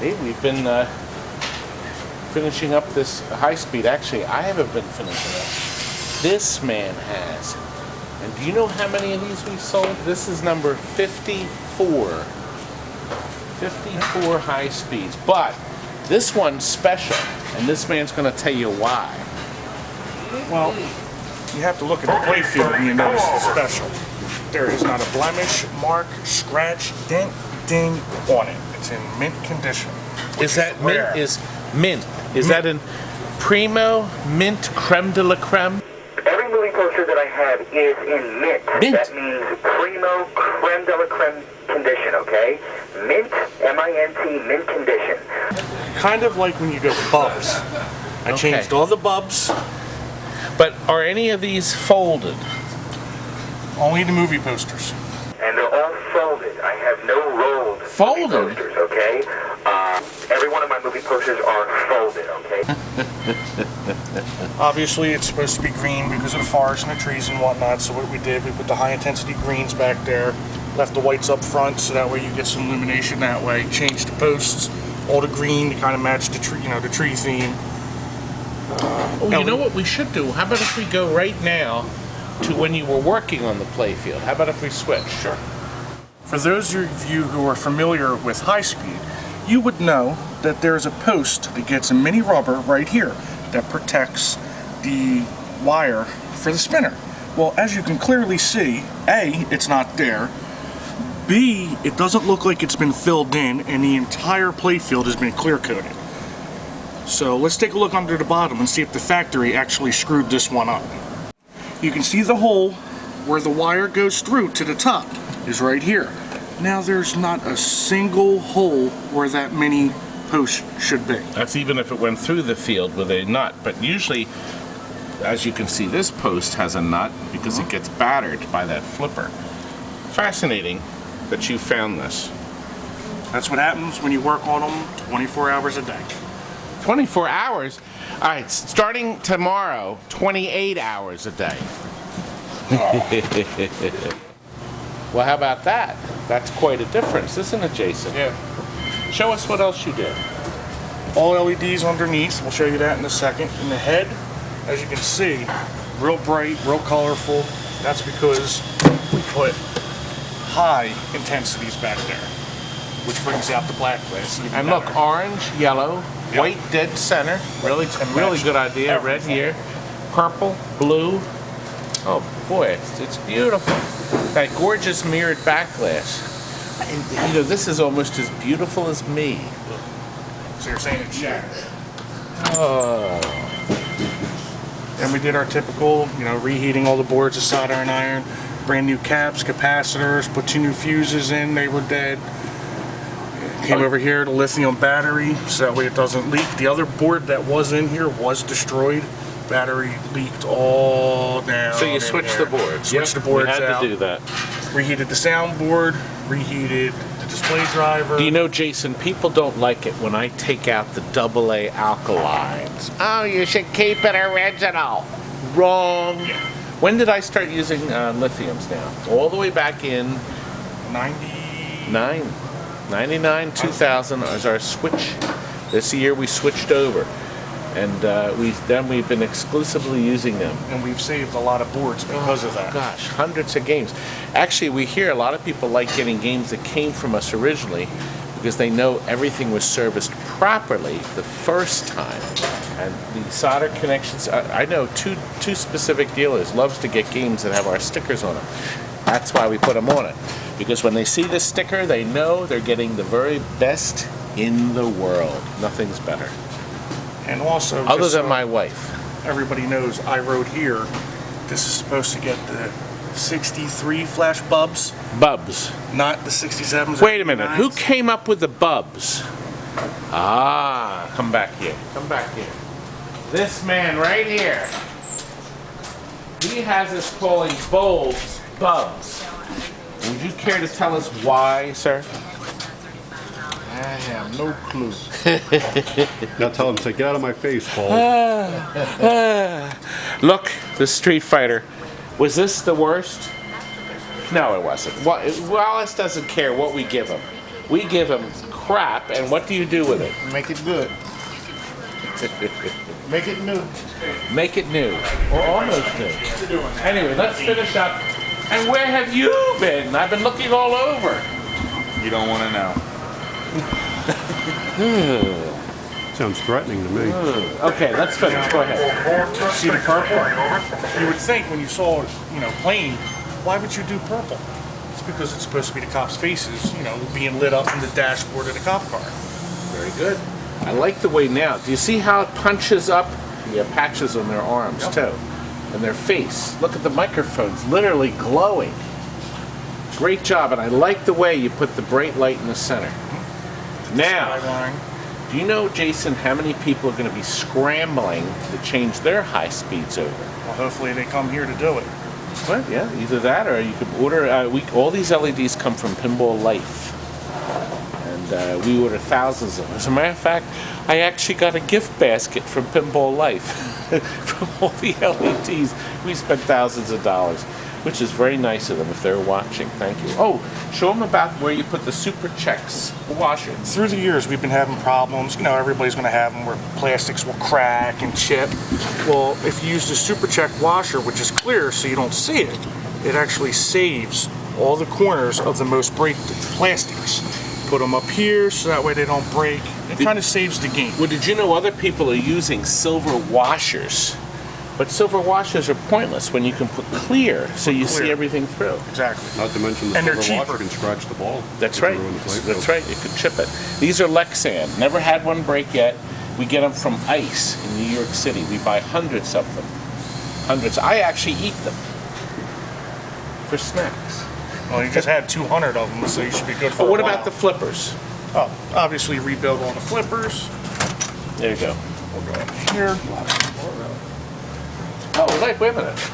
Hey, we've been finishing up this high speed. Actually, I haven't been finishing up. This man has. And do you know how many of these we've sold? This is number 54. 54 high speeds. But this one's special, and this man's going to tell you why. Well, you have to look at the playfield and you notice it's special. There is not a blemish, mark, scratch, dent, ding on it. It's in mint condition. Is that mint? Is that in primo mint creme de la creme? Every movie poster that I have is in mint. That means primo creme de la creme condition, okay? Mint, M-I-N-T, mint condition. Kind of like when you go bubs. I changed all the bubs. But are any of these folded? Only the movie posters. And they're all folded. I have no rolled Folded? posters, okay? Every one of my movie posters are folded, okay? Obviously, it's supposed to be green because of the forest and the trees and whatnot. So what we did, we put the high-intensity greens back there, left the whites up front, so that way you get some illumination that way. Changed the posts, all the green to kind of match the tree, the tree theme. You know what we should do? How about if we go right now to when you were working on the playfield? How about if we switch? Sure. For those of you who are familiar with high speed, you would know that there is a post that gets a mini rubber right here that protects the wire for the spinner. Well, as you can clearly see, A, it's not there. B, it doesn't look like it's been filled in, and the entire playfield has been clear coated. So let's take a look under the bottom and see if the factory actually screwed this one up. You can see the hole where the wire goes through to the top is right here. Now there's not a single hole where that mini post should be. That's even if it went through the field with a nut. But usually, as you can see, this post has a nut because it gets battered by that flipper. Fascinating that you found this. That's what happens when you work on them 24 hours a day. 24 hours? All right, starting tomorrow, 28 hours a day. Well, how about that? That's quite a difference, isn't it, Jason? Yeah. Show us what else you did. All LEDs underneath. We'll show you that in a second. In the head, as you can see, real bright, real colorful. That's because we put high intensities back there, which brings out the black glass. And look, orange, yellow, white dead center. Really good idea. Red here, purple, blue. Oh boy, it's beautiful. That gorgeous mirrored back glass. And, this is almost as beautiful as me. So you're saying it's shattered. Oh. And we did our typical, reheating all the boards of solder and iron, brand new caps, capacitors, put 2 new fuses in, they were dead. Came over here to lithium battery, so that way it doesn't leak. The other board that was in here was destroyed. Battery leaked all down. So you switched the boards. Switched the boards out. We had to do that. Reheated the soundboard, reheated the display driver. Do you know, Jason, people don't like it when I take out the AA alkalines. Oh, you should keep it original. Wrong. Yeah. When did I start using lithiums now? All the way back in 99, 2000 as our switch. This year we switched over. And we've been exclusively using them. And we've saved a lot of boards because of that. Gosh, hundreds of games. Actually, we hear a lot of people like getting games that came from us originally because they know everything was serviced properly the first time. And the solder connections, I know two specific dealers loves to get games that have our stickers on them. That's why we put them on it. Because when they see this sticker, they know they're getting the very best in the world. Nothing's better. And also, other than my wife. Everybody knows I wrote here, this is supposed to get the 63 flash bubs. Bubs. Not the 67s. Wait a minute, who came up with the bubs? Ah, come back here. Come back here. This man right here. He has us calling bulbs bubs. Would you care to tell us why, sir? I have no clue. Now tell him to get out of my face, Paul. Look, the Street Fighter. Was this the worst? No, it wasn't. Wallace doesn't care what we give him. We give them crap, and what do you do with it? Make it good. Make it new. Make it new, or almost new. Anyway, let's finish up. And where have you been? I've been looking all over. You don't want to know. Sounds threatening to me. Okay, let's finish. Go ahead. See the purple? You would think when you saw it, plain, why would you do purple? It's because it's supposed to be the cops' faces, being lit up from the dashboard of the cop car. Very good. I like the way now. Do you see how it punches up? The patches on their arms too, and their face. Look at the microphones, literally glowing. Great job, and I like the way you put the bright light in the center. Now, do you know, Jason, how many people are going to be scrambling to change their high speeds over? Well, hopefully they come here to do it. Well, yeah, either that or you could order. All these LEDs come from Pinball Life. And we order thousands of them. As a matter of fact, I actually got a gift basket from Pinball Life. From all the LEDs. We spent thousands of dollars, which is very nice of them if they're watching. Thank you. Oh, show them about where you put the Super Checks washer. Through the years, we've been having problems. Everybody's going to have them where plastics will crack and chip. Well, if you use the Super Check washer, which is clear so you don't see it, it actually saves all the corners of the most break plastics. Put them up here so that way they don't break. It kind of saves the game. Well, did you know other people are using silver washers? But silver washers are pointless when you can put clear so you see everything through. Exactly. Not to mention the And they're silver cheaper. washer can scratch the ball. That's If you right. ruin the Playfield. That's right. You could chip it. These are Lexan. Never had one break yet. We get them from Ice in New York City. We buy hundreds of them. Hundreds. I actually eat them for snacks. Well, you just had 200 of them, so you should be good for But a what while. about the flippers? Oh, obviously rebuild all the flippers. There you go. We'll go up here. Oh, wait a minute.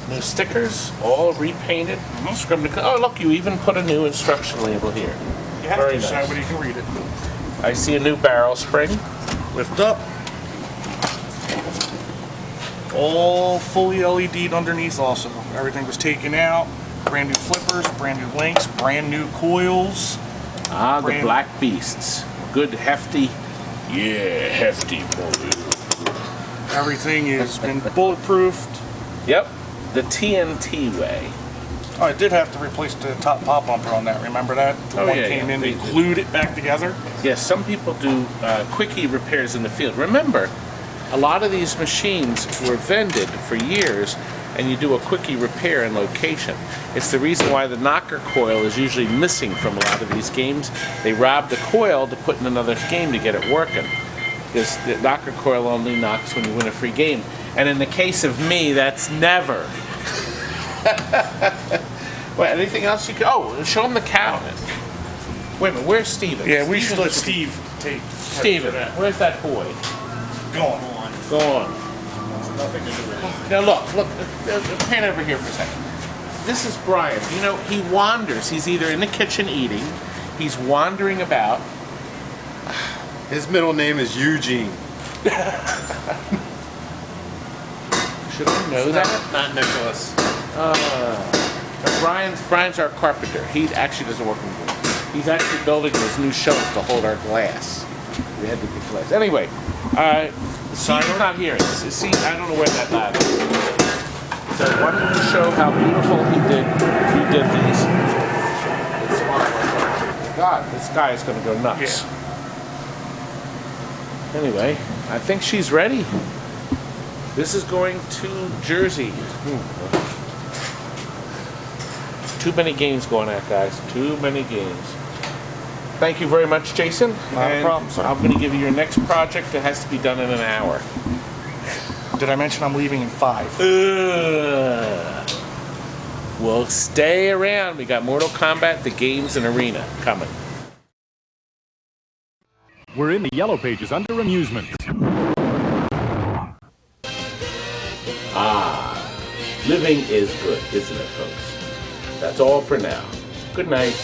New stickers, all repainted. Oh, look, you even put a new instruction label here. You have Very to, so nice. that way you can read it. I see a new barrel spring. Lift up. All fully LED'd underneath also. Everything was taken out. Brand new flippers, brand new links, brand new coils. Ah, the Brand- Black Beasts. Good, hefty. Yeah, hefty boy. Everything has been bulletproofed. Yep, the TNT way. Oh, I did have to replace the top pop bumper on that. Remember that? The Oh, one yeah, came yeah. in, they glued it back together. Yes, some people do quickie repairs in the field. Remember, a lot of these machines were vended for years, and you do a quickie repair in location. It's the reason why the knocker coil is usually missing from a lot of these games. They rob the coil to put in another game to get it working. Because the knocker coil only knocks when you win a free game. And in the case of me, that's never. Well, anything else you can... Oh, show them the cabinet. Wait a minute, where's Steven? Yeah, we should let Steven's- Steve take. Steven, where's that boy? Gone. Go on. Nothing to do with it. Now look, pan over here for a second. This is Brian. He wanders. He's either in the kitchen eating, he's wandering about. His middle name is Eugene. Should I know that? Not Nicholas. Brian's our carpenter. He actually doesn't work in wood. He's actually building those new shelves to hold our glass. We had to get glass. Anyway, Steve's not here. See, I don't know where that ladder is. So why don't you show how beautiful he did these? It's God, this guy is going to go nuts. Yeah. Anyway, I think she's ready. This is going to Jersey. Too many games going out, guys. Too many games. Thank you very much, Jason. Not a problem, sir. I'm going to give you your next project that has to be done in an hour. Did I mention I'm leaving in 5? Well, stay around. We got Mortal Kombat, the games, and Arena coming. We're in the yellow pages under amusements. Living is good, isn't it, folks? That's all for now. Good night.